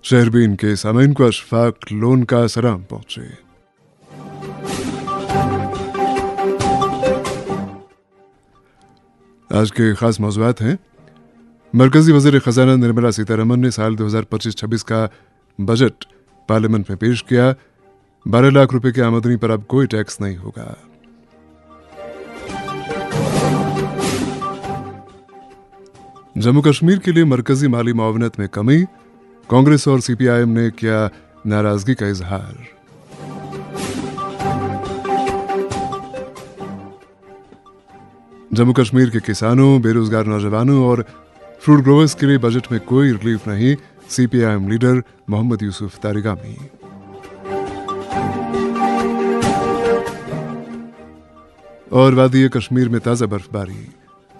शहरबीन के सामईन को अशफाक लोन का सलाम पहुंचे। आज के खास मौज़ूआत हैं। मरकजी वज़ीर ख़ज़ाना निर्मला सीतारमण ने साल 2025-26 का बजट पार्लियामेंट में पेश किया। 12 लाख रुपए की आमदनी पर अब कोई टैक्स नहीं होगा। जम्मू कश्मीर के लिए मरकजी माली मुआवनत में कमी, कांग्रेस और सीपीआईएम ने किया नाराजगी का इजहार। जम्मू कश्मीर के किसानों, बेरोजगार नौजवानों और फ्रूट ग्रोवर्स के लिए बजट में कोई रिलीफ नहीं, सीपीआईएम लीडर मोहम्मद यूसुफ तारिगामी। और वादी कश्मीर में ताजा बर्फबारी,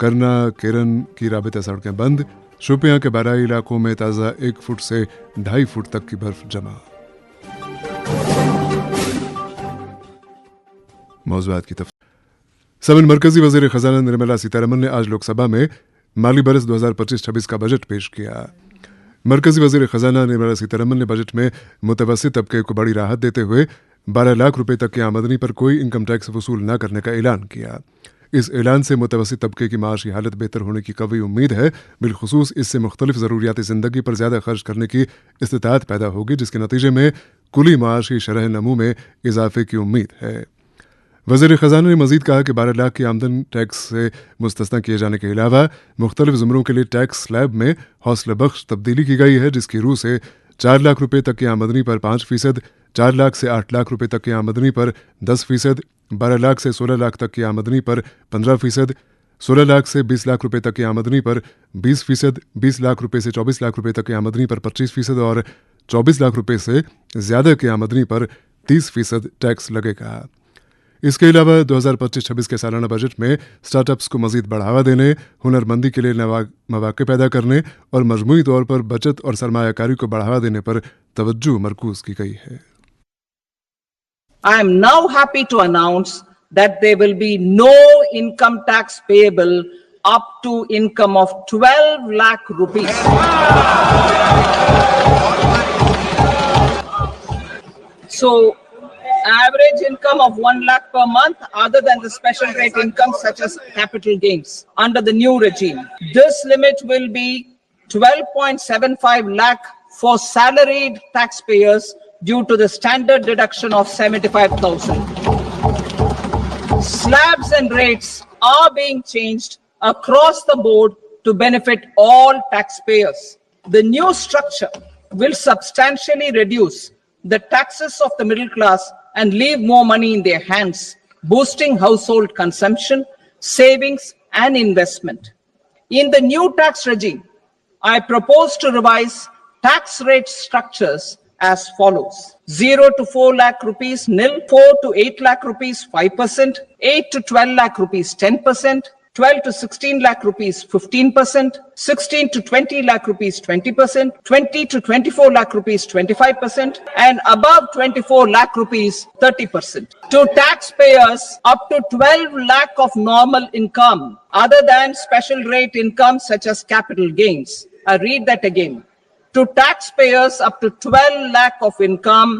करना केरन की राबिता सड़कें बंद, शोपियां के बाराई इलाकों में ताजा 1 फुट से 2.5 फुट तक की बर्फ जमा। मौज़ूआत की तफसील। सबन मरकजी वज़ीर ख़ज़ाना निर्मला सीतारमण ने आज लोकसभा में माली बरस 2025-26 का बजट पेश किया। मरकजी वज़ीर ख़ज़ाना निर्मला सीतारमण ने बजट में मुतवस्सित तबके को बड़ी राहत देते हुए 12 लाख रुपए तक की आमदनी पर कोई इनकम टैक्स वसूल न करने का ऐलान किया। इस ऐलान से मुतवस्सित तबके की माशी हालत बेहतर होने की कवी उम्मीद है। बिलखुसूस इससे मुख्तलिफ ज़रूरियात ज़िंदगी पर ज़्यादा खर्च करने की इस्तिताअत पैदा होगी, जिसके नतीजे में कुली माशी शरह नमू में इजाफे की उम्मीद है। वज़ीर ख़ज़ाना ने मज़ीद कहा कि 12 लाख की आमदन टैक्स से मुस्तस्ना किए जाने के अलावा मुख्तलिफ ज़ुमरों के लिए टैक्स स्लैब में हौसला बख्श तब्दीली की गई है, जिसकी रूह से 4 लाख रुपए तक की आमदनी पर 5%, 4 लाख से 8 लाख रुपए तक की आमदनी पर 10%, 12 लाख से 16 लाख तक की आमदनी पर 15%, 16 लाख से 20 लाख रुपए तक की आमदनी पर 20%, 20 लाख रुपए से 24 लाख रुपए तक की आमदनी पर 25% और 24 लाख रुपए से ज्यादा की आमदनी पर 30% टैक्स लगेगा। इसके अलावा 2025-26 के सालाना बजट में स्टार्टअप्स को मजीद बढ़ावा देने, हुनरमंदी के लिए मौके पैदा करने और मजमूई तौर पर बचत और सरमायाकारी को बढ़ावा देने पर तवज्जो मरकूज की गई है। I am now happy to announce that there will be no income tax payable up to income of 12 lakh rupees. So, average income of 1 lakh per month other than the special rate income such as capital gains under the new regime. This limit will be 12.75 lakh for salaried taxpayers due to the standard deduction of 75,000. Slabs and rates are being changed across the board to benefit all taxpayers. The new structure will substantially reduce the taxes of the middle class and leave more money in their hands, boosting household consumption, savings, and investment. In the new tax regime, I propose to revise tax rate structures as follows: 0 to 4 lakh rupees nil, 4 to 8 lakh rupees 5%, 8 to 12 lakh rupees 10%, 12 to 16 lakh rupees 15%, 16 to 20 lakh rupees 20%, 20 to 24 lakh rupees 25%, and above 24 lakh rupees 30%. To taxpayers up to 12 lakh of normal income other than special rate income such as capital gains. I read that again. To taxpayers up to 12 lakh of income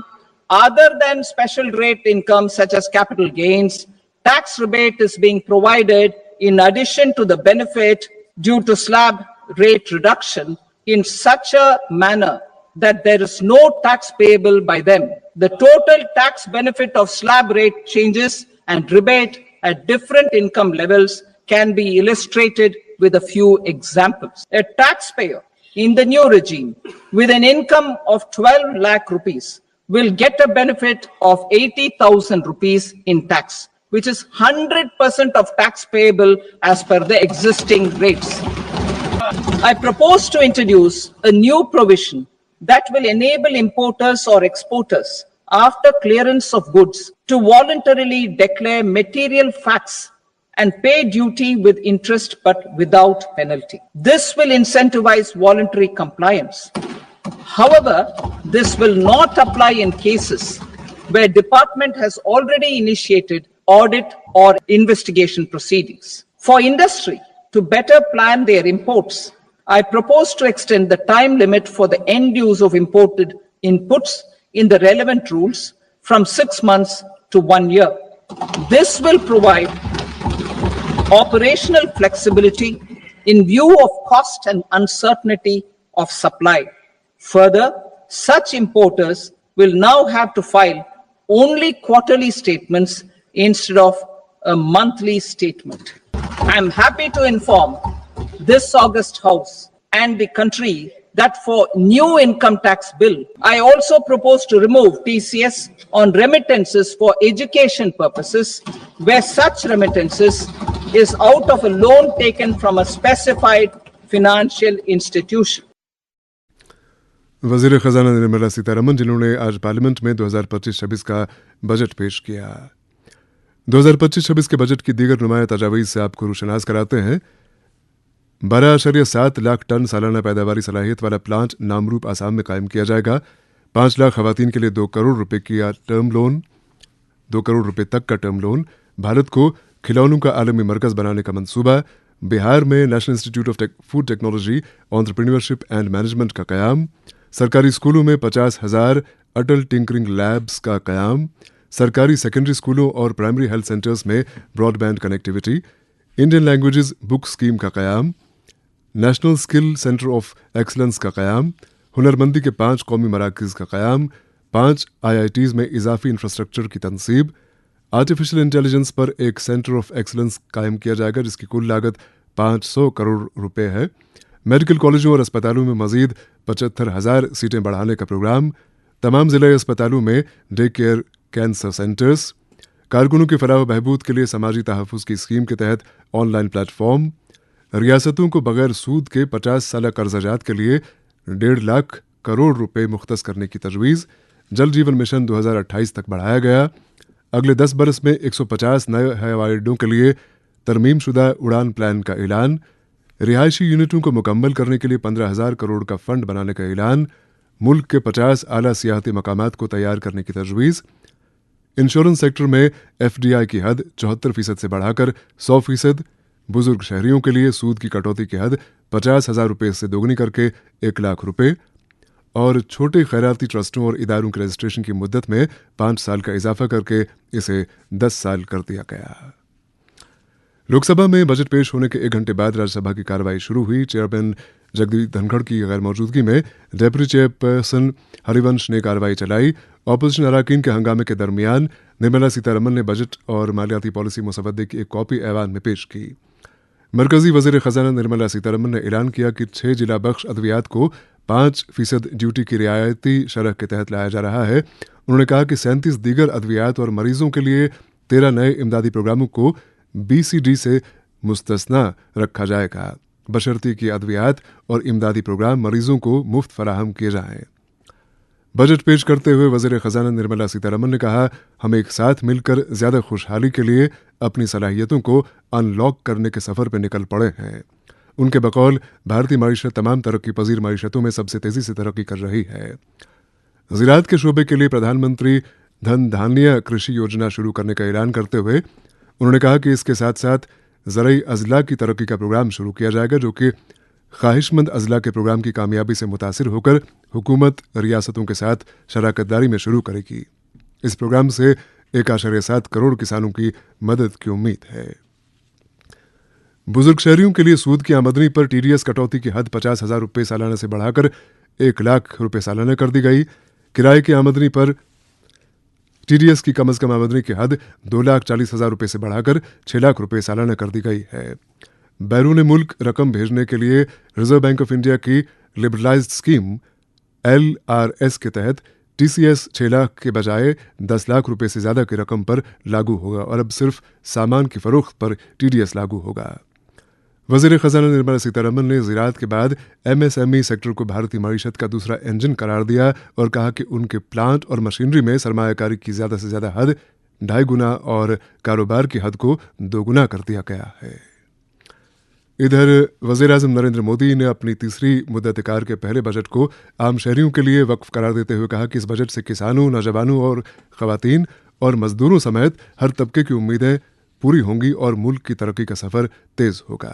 other than special rate income such as capital gains, tax rebate is being provided in addition to the benefit due to slab rate reduction in such a manner that there is no tax payable by them. The total tax benefit of slab rate changes and rebate at different income levels can be illustrated with a few examples. A taxpayer in the new regime with an income of 12 lakh rupees will get a benefit of 80,000 rupees in tax, which is 100% of tax payable as per the existing rates. I propose to introduce a new provision that will enable importers or exporters, after clearance of goods, to voluntarily declare material facts and pay duty with interest but without penalty. This will incentivize voluntary compliance. However, this will not apply in cases where department has already initiated audit or investigation proceedings. For industry to better plan their imports, I propose to extend the time limit for the end use of imported inputs in the relevant rules from 6 months to 1 year. This will provide operational flexibility in view of cost and uncertainty of supply. Further, such importers will now have to file only quarterly statements instead of a monthly statement. I am happy to inform this August House and the country that for new income tax bill, I also propose to remove TCS on remittances for education purposes, where such remittances is out of a loan taken from a specified financial institution. वजीर खजाना निर्मला सीतारमन जिन्होंने आज parliament में 2025-26 का budget पेश किया। 2025-26 के budget की दीगर नुमाया तजावीज़ से आपको रोशनास कराते हैं। 12.7 लाख टन सालाना पैदावारी सलाहियत वाला प्लांट नामरूप आसाम में कायम किया जाएगा। 5 लाख खवातीन के लिए 2 करोड़ रुपए की टर्म लोन, 2 करोड़ रुपए तक का टर्म लोन। भारत को खिलौनों का आलमी मरकज बनाने का मंसूबा। बिहार में national institute of food technology, entrepreneurship and management का कयाम। सरकारी स्कूलों में 50,000 अटल टिंकरिंग लैब्स का कयाम। सरकारी सेकेंडरी स्कूलों और प्राइमरी हेल्थ सेंटर्स में broadband connectivity. Indian languages book scheme का कयाम। National skill centre of excellence का कयाम। हुनरमंदी के 5 कौमी मराकज़ का कयाम। 5 IITs में इजाफी इंफ्रास्ट्रक्चर की तनसीब। आर्टिफिशियल इंटेलिजेंस पर एक सेंटर ऑफ एक्सलेंस कायम किया जाएगा जिसकी कुल लागत 500 करोड़ रुपए है। मेडिकल कॉलेजों और अस्पतालों में मजीद 75,000 सीटें बढ़ाने का प्रोग्राम। तमाम जिला अस्पतालों में डे केयर कैंसर सेंटर्स। कारकुनों की फलाह बहबूद के लिए समाजी तहफ़्फ़ुज़ की स्कीम के तहत ऑनलाइन प्लेटफॉर्म। रियासतों को बगैर सूद के 50 साल कर्जाजात के लिए 1.5 लाख करोड़ रुपए मुख्तस करने की तजवीज़। जल जीवन मिशन 2028 तक बढ़ाया गया। अगले 10 बरस में 150 नए हवाई अड्डों के लिए तरमीमशुदा उड़ान प्लान का ऐलान। रिहायशी यूनिटों को मुकम्मल करने के लिए 15,000 करोड़ का फंड बनाने का ऐलान। मुल्क के 50 आला सियाहती मकामात को तैयार करने की तजवीज़। इंश्योरेंस सेक्टर में FDI की हद 74% से बढ़ाकर 100%। बुजुर्ग शहरियों के लिए सूद की कटौती की हद 50,000 रुपये से दोगुनी करके 1 लाख रुपये। और छोटे खैराती ट्रस्टों और इदारों के रजिस्ट्रेशन की मुद्दत में 5 साल का इजाफा करके इसे 10 साल कर दिया गया। लोकसभा में बजट पेश होने के 1 घंटे बाद राज्यसभा की कार्रवाई शुरू हुई। चेयरमैन जगदीप धनखड़ की गैर मौजूदगी में डेप्यूटी चेयरपर्सन हरिवंश ने कार्रवाई चलाई। ऑपोजिशन अराकीन के हंगामे के दरमियान निर्मला सीतारमन ने बजट और मालियाती पॉलिसी मुसवदे की एक कॉपी ऐवान में पेश की। मरकजी वजीर खजाना निर्मला सीतारमन ने ऐलान किया कि 6 जिला बख्श अद्वियात को 5% ड्यूटी की रियायती शरह के तहत लाया जा रहा है। उन्होंने कहा कि 37 दीगर अद्वियात और मरीजों के लिए 13 नए इमदादी प्रोग्रामों को BCD से मुस्तस्ना रखा जाएगा, बशर्ते कि अद्वियात और इमदादी प्रोग्राम मरीजों को मुफ्त फराहम किए जाएं। बजट पेश करते हुए वज़ीर ख़जाना निर्मला सीतारमन ने कहा, हम एक साथ मिलकर ज़्यादा खुशहाली के लिए अपनी सलाहियतों को अनलॉक करने के सफ़र पर निकल पड़े हैं। उनके बकौल भारतीय मईशत तमाम तरक्की पजीर मईशतों में सबसे तेज़ी से तरक्की कर रही है। ज़राअत के शोबे के लिए प्रधानमंत्री धन धान्य कृषि योजना शुरू करने का ऐलान करते हुए उन्होंने कहा कि इसके साथ साथ ज़रई अज़ला की तरक्की का प्रोग्राम शुरू किया जाएगा, जो कि ख्वाहिशमंद अज़ला के प्रोग्राम की कामयाबी से मुतासिर होकर हुकूमत रियासतों के साथ शराकतदारी में शुरू करेगी। इस प्रोग्राम से 1.7 करोड़ किसानों की मदद की उम्मीद है। बुजुर्ग शहरियों के लिए सूद की आमदनी पर TDS कटौती की हद 50,000 रुपये सालाना से बढ़ाकर 1 लाख रुपये सालाना कर दी गई। किराए की आमदनी पर TDS की कम अज़ कम आमदनी की हद 2,40,000 रुपये से बढ़ाकर 6 लाख रुपये सालाना कर दी गई है। बैरून मुल्क रकम भेजने के लिए रिजर्व बैंक ऑफ इंडिया की लिबरलाइज्ड स्कीम LRS के तहत TCS 6 लाख के बजाय 10 लाख रुपये से ज़्यादा की रकम पर लागू होगा और अब सिर्फ सामान की फ़रोख्त पर TDS लागू होगा। वज़ीर ख़जाना निर्मला सीतारमन ने ज़राअत के बाद MSME सेक्टर को भारतीय मईशत का दूसरा इंजन करार दिया और कहा कि उनके प्लांट और मशीनरी में सरमायाकारी की ज़्यादा से ज़्यादा हद 2.5 गुना और कारोबार की हद को 2 गुना कर दिया गया है। इधर वज़ीर-ए-आज़म नरेंद्र मोदी ने अपनी तीसरी मुद्दत-ए-कार के पहले बजट को आम शहरियों के लिए वक्फ करार देते हुए कहा कि इस बजट से किसानों, नौजवानों और ख़वातीन और मजदूरों समेत हर तबके की उम्मीदें पूरी होंगी और मुल्क की तरक्की का सफ़र तेज़ होगा।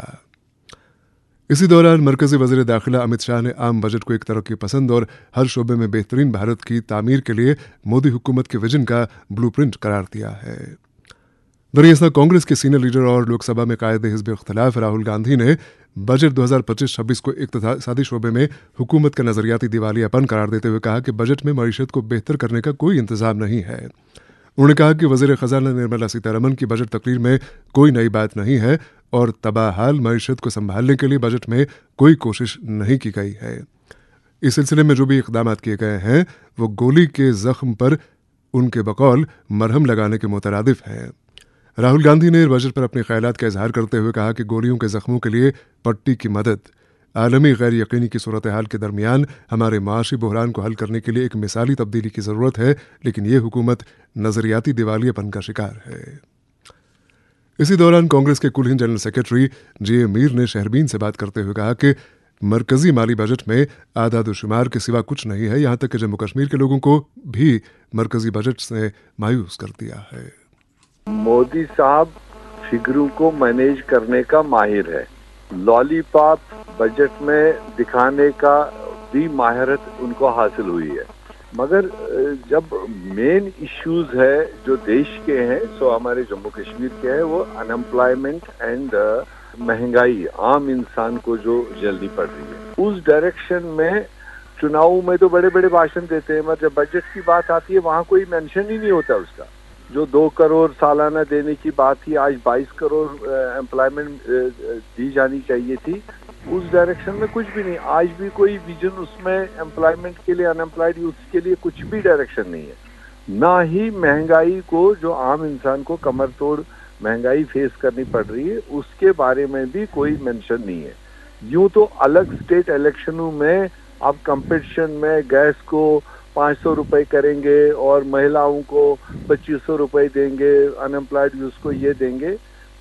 इसी दौरान मरकजी वज़ीर दाखिला अमित शाह ने आम बजट को एक तरक्की पसंद और हर शोबे में बेहतरीन भारत की तामीर के लिए मोदी हुकूमत के विजन का ब्लूप्रिंट करार दिया है। दरअसल कांग्रेस के सीनियर लीडर और लोकसभा में कायदे हिज़्ब इख्तिलाफ राहुल गांधी ने बजट 2025-26 को इक्तिसादी शोबे में हुकूमत का नजरियाती दिवालियापन करार देते हुए कहा कि बजट में मईशत को बेहतर करने का कोई इंतजाम नहीं है। उन्होंने कहा कि वज़ीर खजाना निर्मला सीतारमण की बजट तकरीर में कोई नई बात नहीं है और तबाहाल मईशत को संभालने के लिए बजट में कोई कोशिश नहीं की गई है। इस सिलसिले में जो भी इक़दाम किए गए हैं वो गोली के जख्म पर उनके बकौल मरहम लगाने के मुतरादिफ हैं। राहुल गांधी ने बजट पर अपने ख्यालात का इजहार करते हुए कहा कि गोलियों के जख्मों के लिए पट्टी की मदद आलमी गैर यकीनी की सूरत हाल के दरमियान हमारे माशी बहरान को हल करने के लिए एक मिसाली तब्दीली की ज़रूरत है, लेकिन ये हुकूमत नज़रियाती दिवालियापन का शिकार है। इसी दौरान कांग्रेस के कुल हिंद जनरल सेक्रेटरी जे मीर ने शहरबीन से बात करते हुए कहा कि मरकजी माली बजट में आदादुशुमार के सिवा कुछ नहीं है, यहाँ तक कि जम्मू कश्मीर के लोगों को भी मरकजी बजट से मायूस कर दिया है। मोदी साहब फिगरों को मैनेज करने का माहिर है, लॉलीपॉप बजट में दिखाने का भी महारत उनको हासिल हुई है, मगर जब मेन इश्यूज है जो देश के हैं, सो हमारे जम्मू कश्मीर के हैं, वो अनएम्प्लॉयमेंट एंड महंगाई, आम इंसान को जो जल्दी पड़ रही है, उस डायरेक्शन में चुनाव में तो बड़े बड़े भाषण देते हैं, मगर जब बजट की बात आती है वहाँ कोई मेंशन ही नहीं होता उसका। जो 2 करोड़ सालाना देने की बात थी, आज 22 करोड़ एम्प्लॉयमेंट दी जानी चाहिए थी, उस डायरेक्शन में कुछ भी नहीं। आज भी कोई विजन उसमें एम्प्लॉयमेंट के लिए, अनएम्प्लॉयड यूथ के लिए कुछ भी डायरेक्शन नहीं है। ना ही महंगाई को, जो आम इंसान को कमर तोड़ महंगाई फेस करनी पड़ रही है, उसके बारे में भी कोई मेंशन नहीं है। यूं तो अलग स्टेट इलेक्शनों में अब कंपटीशन में गैस को 500 रुपए करेंगे और महिलाओं को 2500 रुपए देंगे, अनएम्प्लॉयड यूथ को ये देंगे,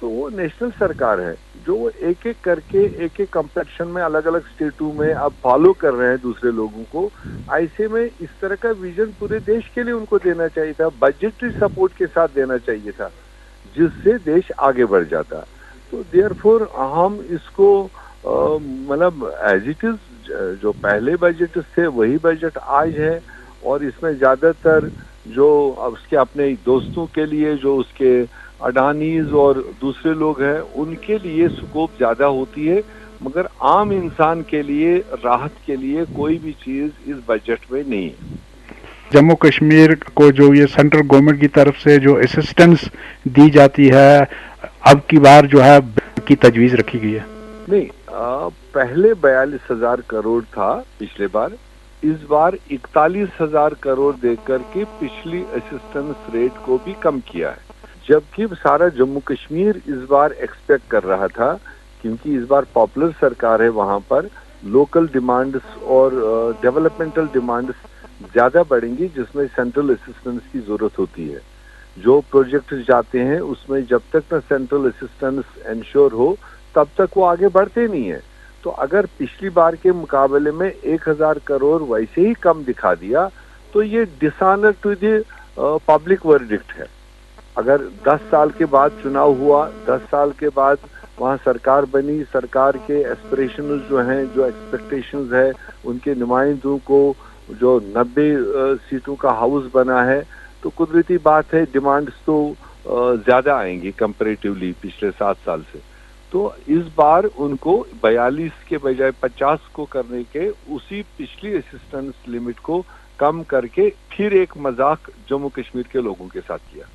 तो वो नेशनल सरकार है जो एक एक करके एक एक कंपटीशन में अलग अलग स्टेटों में अब फॉलो कर रहे हैं दूसरे लोगों को। ऐसे में इस तरह का विजन पूरे देश के लिए उनको देना चाहिए था, बजटरी सपोर्ट के साथ देना चाहिए था, जिससे देश आगे बढ़ जाता। तो देयरफॉर हम इसको मतलब एज इट इज, जो पहले बजट थे वही बजट आज है, और इसमें ज्यादातर जो उसके अपने दोस्तों के लिए, जो उसके अडानीज और दूसरे लोग हैं, उनके लिए स्कोप ज्यादा होती है, मगर आम इंसान के लिए, राहत के लिए कोई भी चीज इस बजट में नहीं है। जम्मू कश्मीर को जो ये सेंट्रल गवर्नमेंट की तरफ से जो असिस्टेंस दी जाती है, अब की बार जो है की तजवीज रखी गई है? नहीं, पहले 42,000 करोड़ था पिछले बार, इस बार 41,000 करोड़ देकर के पिछली असिस्टेंस रेट को भी कम किया है, जबकि सारा जम्मू कश्मीर इस बार एक्सपेक्ट कर रहा था, क्योंकि इस बार पॉपुलर सरकार है, वहां पर लोकल डिमांड्स और डेवलपमेंटल डिमांड्स ज्यादा बढ़ेंगी, जिसमें सेंट्रल असिस्टेंस की जरूरत होती है। जो प्रोजेक्ट जाते हैं उसमें जब तक ना सेंट्रल असिस्टेंस इंश्योर हो, तब तक वो आगे बढ़ते नहीं है। तो अगर पिछली बार के मुकाबले में 1,000 करोड़ वैसे ही कम दिखा दिया, तो ये dishonour to the public verdict है। अगर 10 साल के बाद चुनाव हुआ, 10 साल के बाद वहाँ सरकार बनी, सरकार के एस्पिरेशंस जो हैं, जो एक्सपेक्टेशंस है, उनके नुमाइंदों को जो 90 सीटों का हाउस बना है, तो कुदरती बात है डिमांड्स तो ज्यादा आएंगी कंपैरेटिवली पिछले 7 साल से। तो इस बार उनको 42 के बजाय 50 को करने के, उसी पिछली असिस्टेंस लिमिट को कम करके फिर एक मजाक जम्मू कश्मीर के लोगों के साथ किया।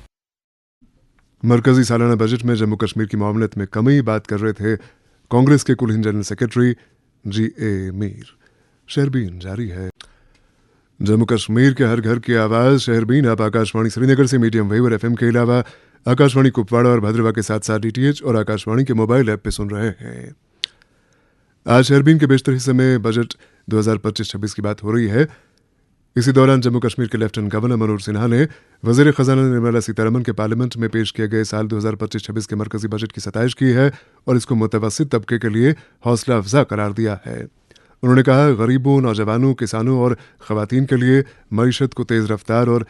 मरकजी सालाना बजट में जम्मू कश्मीर की मामलत में कमी बात कर रहे थे कांग्रेस के कुल हिंद जनरल सेक्रेटरी जी.ए. मीर। शहरबीन जारी है। जम्मू कश्मीर के हर घर की आवाज शहरबीन आप आकाशवाणी श्रीनगर से मीडियम वेव और एफएम के अलावा आकाशवाणी कुपवाड़ा और भद्रवा के साथ साथ डीटीएच और आकाशवाणी के मोबाइल ऐप पे सुन रहे हैं। आज शहरबीन के बेशतर हिस्से में बजट 2025-26 की बात हो रही है। इसी दौरान जम्मू कश्मीर के लेफ्टिनेंट गवर्नर मनोज सिन्हा ने वजीर खजाना निर्मला सीतारमण के पार्लियामेंट में पेश किए गए साल 2025-26 के मरकजी बजट की सताइश की है और इसको मुतवस्सित तबके के लिए हौसला अफजा करार दिया है। उन्होंने कहा, गरीबों, नौजवानों, किसानों और खवातीन के लिए मईशत को तेज़ रफ्तार और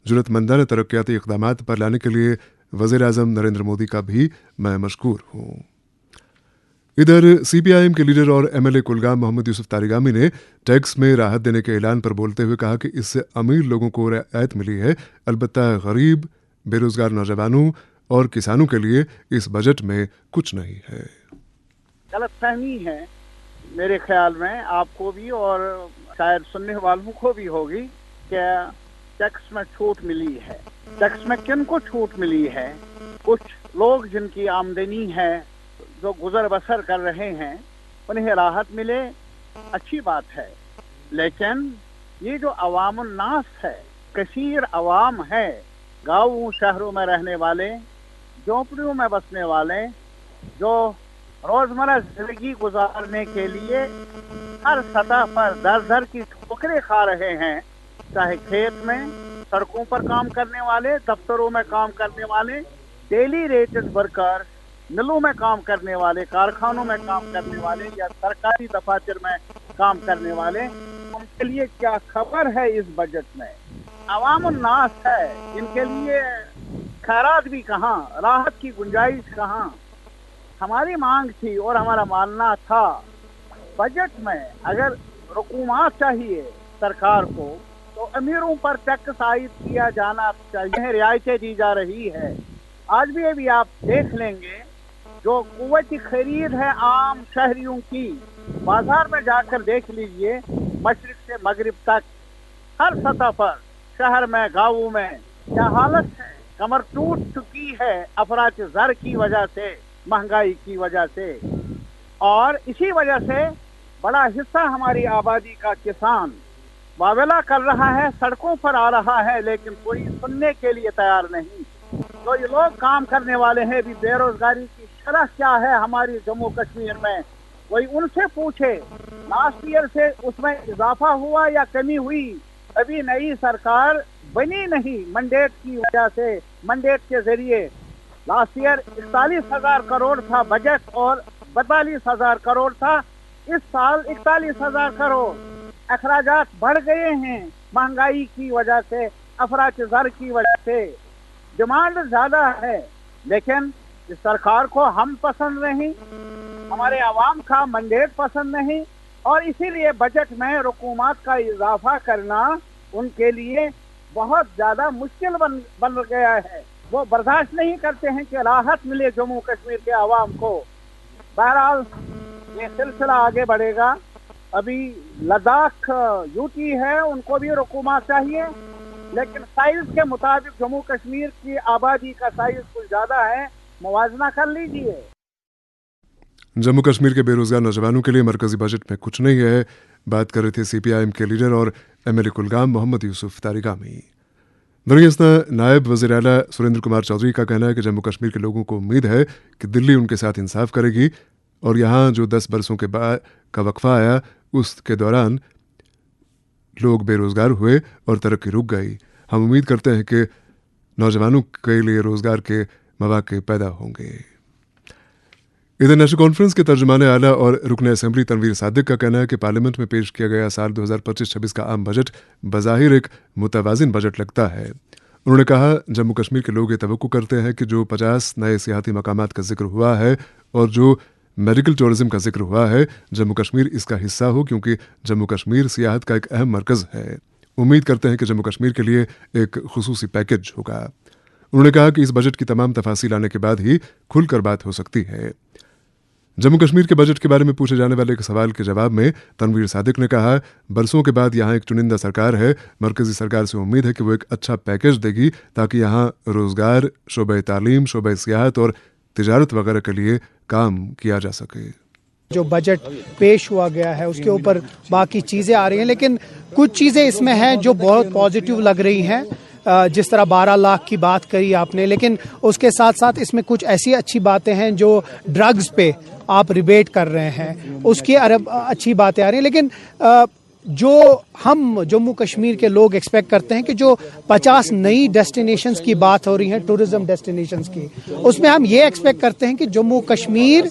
जरूरतमंदाना तरक्याती इक़दामात पर लाने के लिए वज़ीर आज़म नरेंद्र मोदी का भी मैं मशकूर हूँ। इधर सीपीआईएम के लीडर और एमएलए कुलगाम मोहम्मद यूसुफ तारिगामी ने टैक्स में राहत देने के ऐलान पर बोलते हुए कहा कि इससे अमीर लोगों को रियायत मिली है, अलबत्ता गरीब, बेरोजगार नौजवानों और किसानों के लिए इस बजट में कुछ नहीं है। गलतफहमी है मेरे ख्याल में, आपको भी और शायद सुनने वालों को भी होगी, कि टैक्स में छूट मिली है। टैक्स में किन को छूट मिली है? कुछ लोग जिनकी आमदनी है, जो गुजर बसर कर रहे हैं, उन्हें राहत मिले, अच्छी बात है। लेकिन ये जो अवामुन नास है, कसीर अवाम है, गाँव शहरों में रहने वाले, झोंपड़ियों में बसने वाले, जो रोजमर्रा जिंदगी गुजारने के लिए हर सतह पर दर दर की ठोकरें खा रहे हैं, चाहे खेत में, सड़कों पर काम करने वाले, दफ्तरों में काम करने वाले, डेली रेटेड वर्कर, मिलों में काम करने वाले, कारखानों में काम करने वाले या सरकारी दफातर में काम करने वाले, उनके लिए क्या खबर है इस बजट में? अवामुन नास है, इनके लिए खैरात भी कहाँ, राहत की गुंजाइश कहाँ? हमारी मांग थी और हमारा मानना था, बजट में अगर रुकूमात चाहिए सरकार को, तो अमीरों पर टैक्स आयद किया जाना चाहिए, रियायतें दी जा रही है। आज भी अभी आप देख लेंगे, जो कुव्वती खरीद है आम शहरियों की, बाजार में जाकर देख लीजिए, मशरिक से मगरिब तक हर सतह पर, शहर में, गाँवों में क्या हालत है। कमर टूट चुकी है अफराच ज़र की वजह से, महंगाई की वजह से, और इसी वजह से बड़ा हिस्सा हमारी आबादी का किसान वावेला कर रहा है, सड़कों पर आ रहा है, लेकिन कोई सुनने के लिए तैयार नहीं। तो ये लोग काम करने वाले हैं, भी बेरोजगारी की शरह क्या है हमारी जम्मू कश्मीर में, कोई उनसे पूछे। लास्ट ईयर से उसमें इजाफा हुआ या कमी हुई? अभी नई सरकार बनी नहीं, मंडेट की वजह से, मंडेट के जरिए। लास्ट ईयर 41,000 करोड़ था बजट और 42,000 करोड़ था, इस साल 41,000 करोड़। अखराजात बढ़ गए हैं महंगाई की वजह से, अफराच ज़र की वजह से, डिमांड ज्यादा है, लेकिन इस सरकार को हम पसंद नहीं, हमारे अवाम का मंडेट पसंद नहीं, और इसीलिए बजट में रुकूमात का इजाफा करना उनके लिए बहुत ज्यादा मुश्किल बन गया है। वो बर्दाश्त नहीं करते हैं कि राहत मिले जम्मू कश्मीर के अवाम को। बहरहाल ये सिलसिला आगे बढ़ेगा। अभी लद्दाख यूटी है, उनको भी रुकूमात चाहिए, लेकिन साइज के मुताबिक जम्मू कश्मीर की आबादी का साइज कुछ ज्यादा है, मुवाजना कर लीजिए। जम्मू कश्मीर के बेरोजगार नौजवानों के लिए मरकजी बजट में कुछ नहीं है, बात कर रहे थे सीपीआईएम के लीडर और एमएलए कुलगाम मोहम्मद यूसुफ तारिगामी। दरअसल नायब वज़ीर आला सुरेंद्र कुमार चौधरी का कहना है कि जम्मू कश्मीर के लोगों को उम्मीद है कि दिल्ली उनके साथ इंसाफ करेगी, और यहाँ जो 10 बरसों के बाद का वक्फा आया, उसके दौरान लोग बेरोजगार हुए और तरक्की रुक गई। हम उम्मीद करते हैं कि नौजवानों के लिए रोजगार के मौके पैदा होंगे। इधर नेशनल कॉन्फ्रेंस के तर्जुमान आला और रुकन असेंबली तनवीर सादिक का कहना है कि पार्लियामेंट में पेश किया गया साल 2025-26 का आम बजट बज़ाहिर एक मुतवाज़िन बजट लगता है। उन्होंने कहा, जम्मू कश्मीर के लोग ये तवक्को करते हैं कि जो 50 नए सियाहती मकामात का जिक्र हुआ है और जो मेडिकल टूरिज्म का जिक्र हुआ है, जम्मू कश्मीर इसका हिस्सा हो, क्योंकि जम्मू कश्मीर सियाहत का एक अहम मरकज़ है। उम्मीद करते हैं कि जम्मू कश्मीर के लिए एक खुसूसी पैकेज होगा। उन्होंने कहा कि इस बजट की तमाम तफासील आने के बाद ही खुलकर बात हो सकती है। जम्मू कश्मीर के बजट के बारे में पूछे जाने वाले एक सवाल के जवाब में तनवीर सादिक ने कहा, बरसों के बाद यहाँ एक चुनिंदा सरकार है, मरकजी सरकार से उम्मीद है कि वो एक अच्छा पैकेज देगी ताकि यहाँ रोजगार, शोबे तालीम, शोबे सियाहत और तिजारत वगैरह के लिए काम किया जा सके। जो बजट पेश हुआ गया है उसके ऊपर बाकी चीज़ें आ रही हैं, लेकिन कुछ चीज़ें इसमें हैं जो बहुत पॉजिटिव लग रही हैं, जिस तरह 12 लाख की बात करी आपने, लेकिन उसके साथ साथ इसमें कुछ ऐसी अच्छी बातें हैं जो ड्रग्स पे आप रिबेट कर रहे हैं, उसकी अच्छी बातें आ रही हैं। लेकिन जो हम जम्मू कश्मीर के लोग एक्सपेक्ट करते हैं कि जो 50 नई डेस्टिनेशंस की बात हो रही है, टूरिज्म डेस्टिनेशंस की, उसमें हम ये एक्सपेक्ट करते हैं कि जम्मू कश्मीर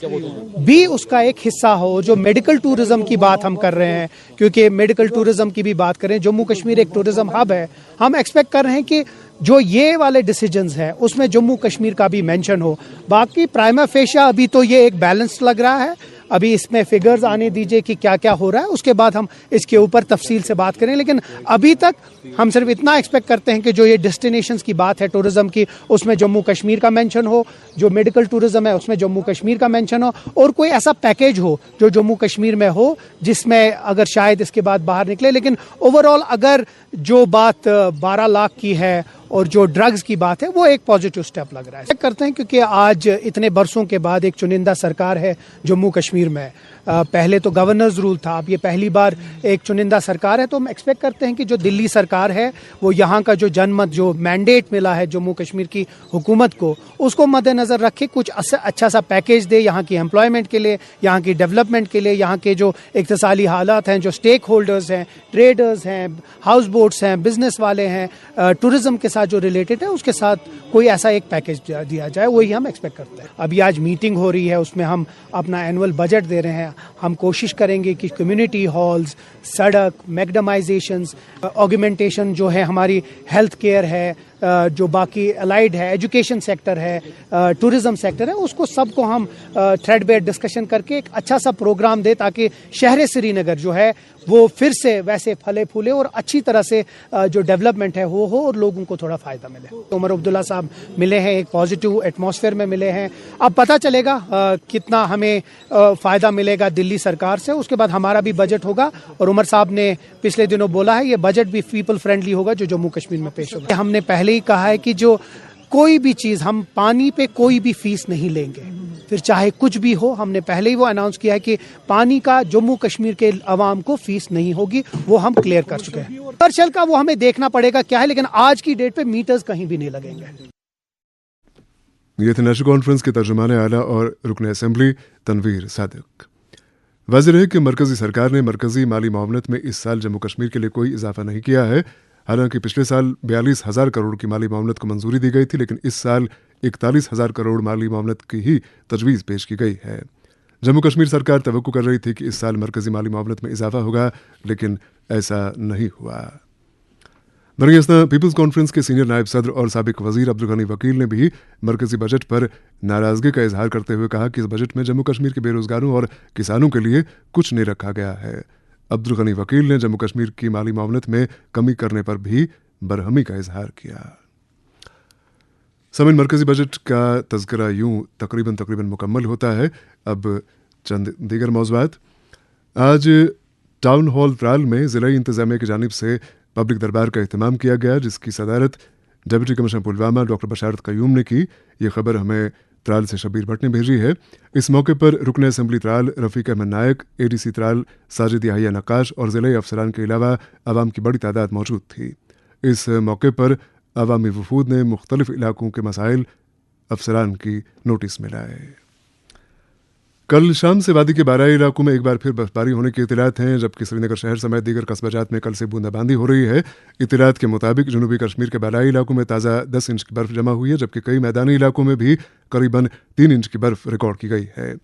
भी उसका एक हिस्सा हो। जो मेडिकल टूरिज्म की बात हम कर रहे हैं, क्योंकि मेडिकल टूरिज्म की भी बात करें, जम्मू कश्मीर एक टूरिज्म हब है, हम एक्सपेक्ट कर रहे हैं कि जो ये वाले डिसीजंस है उसमें जम्मू कश्मीर का भी मेंशन हो। बाकी प्राइमा फेशिया अभी तो ये एक बैलेंस लग रहा है, अभी इसमें फिगर्स आने दीजिए कि क्या क्या हो रहा है, उसके बाद हम इसके ऊपर तफसील से बात करें। लेकिन अभी तक हम सिर्फ इतना एक्सपेक्ट करते हैं कि जो ये डेस्टिनेशंस की बात है टूरिज्म की, उसमें जम्मू कश्मीर का मेंशन हो, जो मेडिकल टूरिज्म है उसमें जम्मू कश्मीर का मेंशन हो, और कोई ऐसा पैकेज हो जो जम्मू कश्मीर में हो, जिसमें अगर शायद इसके बाद बाहर निकले। लेकिन ओवरऑल अगर जो बात 12 लाख की है और जो ड्रग्स की बात है, वो एक पॉजिटिव स्टेप लग रहा है। करते हैं क्योंकि आज इतने बरसों के बाद एक चुनिंदा सरकार है जम्मू कश्मीर में। पहले तो गवर्नर्स रूल था, अब ये पहली बार एक चुनिंदा सरकार है। तो हम एक्सपेक्ट करते हैं कि जो दिल्ली सरकार है वो यहाँ का जो जनमत, जो मैंडेट मिला है जम्मू कश्मीर की हुकूमत को, उसको मद्देनजर रखे कुछ अच्छा सा पैकेज दे यहाँ की एम्प्लॉयमेंट के लिए, यहाँ की डेवलपमेंट के लिए, यहाँ के जो इक्तिसादी हालात हैं, जो स्टेक होल्डर्स हैं, ट्रेडर्स हैं, हाउस बोट्स हैं, बिजनेस वाले हैं, टूरिज्म के साथ जो रिलेटेड है, उसके साथ कोई ऐसा एक पैकेज दिया जाए, वही हम एक्सपेक्ट करते हैं। अभी आज मीटिंग हो रही है, उसमें हम अपना एनुअल बजट दे रहे हैं। हम कोशिश करेंगे कि कम्युनिटी हॉल्स, सड़क, मैगडमाइजेशंस, ऑगमेंटेशन जो है, हमारी हेल्थ केयर है, जो बाकी अलाइड है, एजुकेशन सेक्टर है, टूरिज्म सेक्टर है, उसको सबको हम थ्रेडबेयर डिस्कशन करके एक अच्छा सा प्रोग्राम दे, ताकि शहर श्रीनगर जो है वो फिर से वैसे फले फूले और अच्छी तरह से जो डेवलपमेंट है वो हो और लोगों को थोड़ा फायदा मिले। उमर अब्दुल्ला साहब मिले हैं, एक पॉजिटिव एटमॉस्फेयर में मिले हैं। अब पता चलेगा कितना हमें फायदा मिलेगा दिल्ली सरकार से, उसके बाद हमारा भी बजट होगा। और उमर साहब ने पिछले दिनों बोला है ये बजट भी पीपल फ्रेंडली होगा जो जम्मू कश्मीर में पेश होगा। हमने पहले ही कहा है कि जो कोई भी चीज, हम पानी पे कोई भी फीस नहीं लेंगे, फिर चाहे कुछ भी हो। हमने पहले ही वो अनाउंस किया है कि पानी का जम्मू कश्मीर के अवाम को फीस नहीं होगी, वो हम क्लियर कर चुके हैं। कमर्शियल का वो हमें देखना पड़ेगा क्या है, लेकिन आज की डेट पे मीटर्स कहीं भी नहीं लगेंगे। ये थे नेशनल कॉन्फ्रेंस के तर्जुमान आला और रुकन असेंबली तनवीर सादिक। वाज़ेह है कि मरकजी सरकार ने मरकजी माली मामलत में इस साल जम्मू कश्मीर के लिए कोई इजाफा नहीं किया है। हालांकि पिछले साल 42,000 करोड़ की माली मामलत को मंजूरी दी गई थी, लेकिन इस साल 41,000 करोड़ माली मामलत की ही तजवीज़ पेश की गई है। जम्मू कश्मीर सरकार तवक्को कर रही थी कि इस साल मरकजी माली मामलत में इजाफा होगा, लेकिन ऐसा नहीं हुआ। बरगेस्ता पीपल्स कॉन्फ्रेंस के सीनियर नायब सदर और साबिक वजीर अब्दुल गनी वकील ने भी मरकजी बजट पर नाराजगी का इजहार करते हुए कहा कि इस बजट में जम्मू कश्मीर के बेरोजगारों और किसानों के लिए कुछ नहीं रखा गया है। अब्दुल गनी वकील ने जम्मू कश्मीर की माली मामलत में कमी करने पर भी बरहमी का इजहार किया। समीन मरकजी बजट का तज़किरा यूं तकरीबन मुकम्मल होता है। अब चंद दीगर मौज़ूआत। आज टाउन हॉल त्राल में ज़िला इंतज़ामिया की जानिब से पब्लिक दरबार का एहतमाम किया गया, जिसकी सदारत डिप्टी कमिश्नर पुलवामा डॉक्टर बशारत क़यूम ने की। ये खबर हमें त्राल से शबीर भट्ट ने भेजी है। इस मौके पर रुकन असेंबली त्राल रफ़ीक अहमद नायक, ADC त्राल साजिद याहिया नक्काश और ज़िले अफसरान के अलावा आवाम की बड़ी तादाद मौजूद थी। इस मौके पर अवामी वफूद ने मुख्तलिफ इलाकों के मसाइल अफसरान की नोटिस में लाए। कल शाम से वादी के बाराई इलाकों में एक बार फिर बर्फबारी होने की इत्तलात हैं, जबकि श्रीनगर शहर समेत दीगर कस्बाजात में कल से बूंदाबांदी हो रही है। इत्तलात के मुताबिक जनूबी कश्मीर के बाराई इलाकों में ताज़ा 10 इंच की बर्फ जमा हुई है, जबकि कई मैदानी इलाकों में भी करीबन 3 इंच की बर्फ रिकॉर्ड की गई है।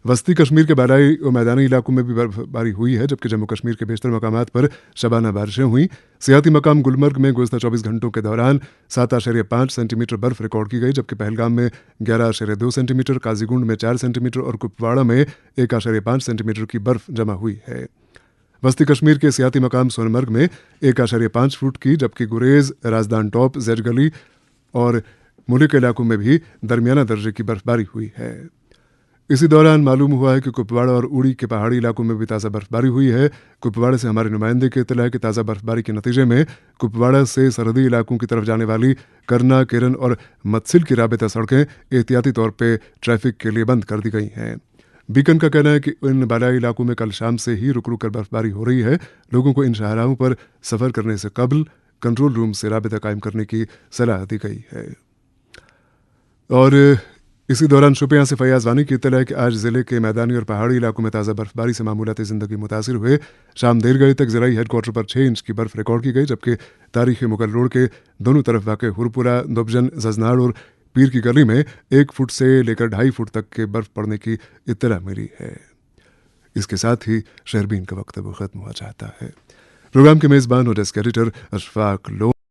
वस्ती कश्मीर के बाराई और मैदानी इलाकों में भी बर्फबारी हुई है, जबकि जम्मू कश्मीर के बेशतर मकामात पर शबाना बारिशें हुई। सियाती मकाम गुलमर्ग में गुज़श्ता 24 घंटों के दौरान 7.5 सेंटीमीटर बर्फ रिकॉर्ड की गई, जबकि पहलगाम में 11.2 सेंटीमीटर, काजीगुंड में 4 सेंटीमीटर और कुपवाड़ा में 1.5 सेंटीमीटर की बर्फ जमा हुई है। वस्ती कश्मीर के सियाती मकाम सोनमर्ग में 1.5 फुट की, जबकि गुरेज, राजदान टॉप, जैजगली और मुल्क इलाकों में भी दरमियाना दर्जे की बर्फबारी हुई है। इसी दौरान मालूम हुआ है कि कुपवाड़ा और उड़ी के पहाड़ी इलाकों में भी ताज़ा बर्फबारी हुई है। कुपवाड़ा से हमारे नुमाइंदे की इत्तला है कि ताज़ा बर्फबारी के नतीजे में कुपवाड़ा से सरहदी इलाकों की तरफ जाने वाली करना, केरन और मत्सिल की राबिता सड़कें एहतियाती तौर पर ट्रैफिक के लिए बंद कर दी गई हैं। बीकन का कहना है कि इन बालाई इलाकों में कल शाम से ही रुक रुक कर बर्फबारी हो रही है। लोगों को इन शाहराहों पर सफ़र करने से कबल कंट्रोल रूम से राबिता कायम करने की सलाह दी गई है। और इसी दौरान शुपियां से फैयाज वानी की इत्तला है कि आज ज़िले के मैदानी और पहाड़ी इलाकों में ताज़ा बर्फबारी से मामूलाती ज़िंदगी मुतासिर हुए। शाम देर गए तक ज़िलाई हेडक्वार्टर पर 6 इंच की बर्फ रिकॉर्ड की गई, जबकि तारीख़ी मुगल रोड के दोनों तरफ वाक़े हुरपुरा, दुबजन, जजनाड़ और पीर की गली में 1 फुट से लेकर 2.5 फुट तक के बर्फ पड़ने की इत्तला मिली है। इसके साथ ही शहरबीन का वक्तव्य ख़त्म हुआ चाहता है। प्रोग्राम के मेज़बान और डेस्क एडिटर अशफाक लो।